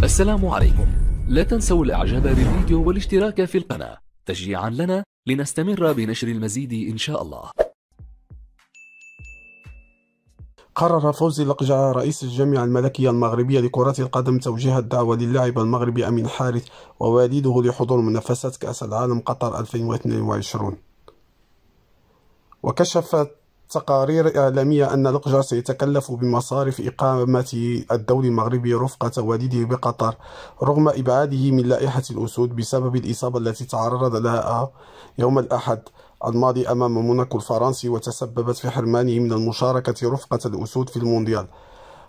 السلام عليكم. لا تنسوا الاعجاب بالفيديو والاشتراك في القناة تشجيعا لنا لنستمر بنشر المزيد إن شاء الله. قرر فوزي لقجع رئيس الجامعة الملكية المغربية لكرة القدم توجيه الدعوة للاعب المغربي أمين حارث ووالده لحضور منافسات كأس العالم قطر 2022. وكشفت تقارير إعلامية أن لقجع سيتكلف بمصاريف إقامة الدولي المغربي رفقة والده بقطر رغم إبعاده من لائحة الأسود بسبب الإصابة التي تعرض لها يوم الأحد الماضي أمام موناكو الفرنسي وتسببت في حرمانه من المشاركة رفقة الأسود في المونديال.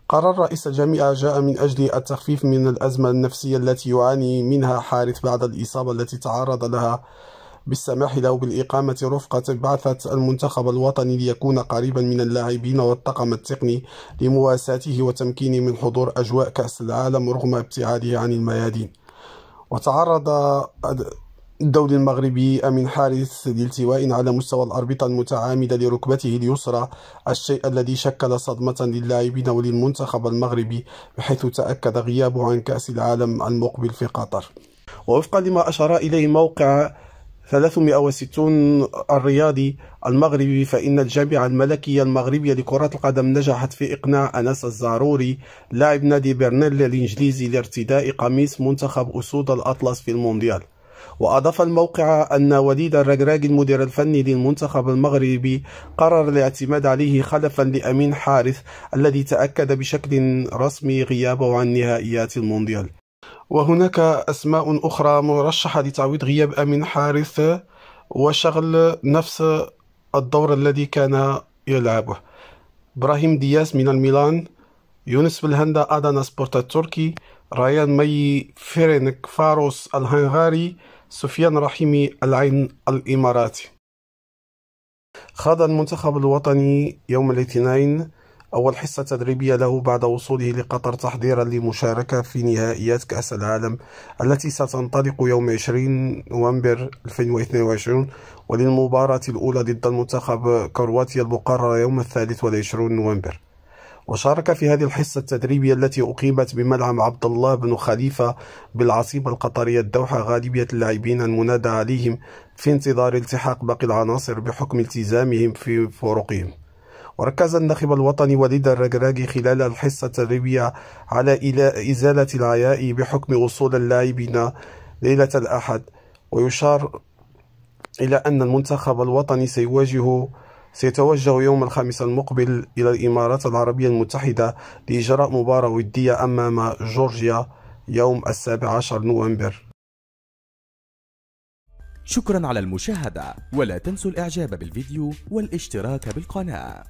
قرار رئيس الجامعة جاء من أجل التخفيف من الأزمة النفسية التي يعاني منها حارث بعد الإصابة التي تعرض لها بالسماح له بالإقامة رفقة بعثة المنتخب الوطني ليكون قريبا من اللاعبين والطاقم التقني لمواساته وتمكينه من حضور أجواء كأس العالم رغم ابتعاده عن الميادين. وتعرض الدولي المغربي أمين حارث لالتواء على مستوى الأربطة المتعامدة لركبته اليسرى، الشيء الذي شكل صدمة للاعبين وللمنتخب المغربي بحيث تأكد غيابه عن كأس العالم المقبل في قطر. ووفقا لما أشار إليه موقع 360 الرياضي المغربي، فإن الجامعة الملكية المغربية لكرة القدم نجحت في إقناع أنس الزاروري لاعب نادي برنيل الإنجليزي لارتداء قميص منتخب أسود الأطلس في المونديال. وأضاف الموقع أن وليد الركراكي المدير الفني للمنتخب المغربي قرر الاعتماد عليه خلفا لأمين حارث الذي تأكد بشكل رسمي غيابه عن نهائيات المونديال. وهناك أسماء أخرى مرشحة لتعويض غياب أمين حارث وشغل نفس الدور الذي كان يلعبه: إبراهيم دياس من الميلان، يونس بالهندا أدانا سبورت التركي، ريان مي فيرينك فاروس الهنغاري، سفيان رحيمي العين الإماراتي. خاض المنتخب الوطني يوم الاثنين أول حصة تدريبية له بعد وصوله لقطر تحضيرا للمشاركة في نهائيات كأس العالم التي ستنطلق يوم 20 نوفمبر 2022 وللمباراة الأولى ضد المنتخب كرواتيا المقررة يوم 23 نوفمبر. وشارك في هذه الحصة التدريبية التي أقيمت بملعب عبد الله بن خليفة بالعاصمة القطرية الدوحة غالبية اللاعبين المنادى عليهم في انتظار التحاق باقي العناصر بحكم التزامهم في فروقهم. وركز الناخب الوطني وليد الركراكي خلال الحصة التدريبية على إزالة العياء بحكم وصول اللاعبين ليلة الأحد. ويشار إلى أن المنتخب الوطني سيتوجه يوم الخميس المقبل إلى الإمارات العربية المتحدة لإجراء مباراة ودية أمام جورجيا يوم 17 نوفمبر. شكرا على المشاهدة، ولا تنسوا الإعجاب بالفيديو والاشتراك بالقناة.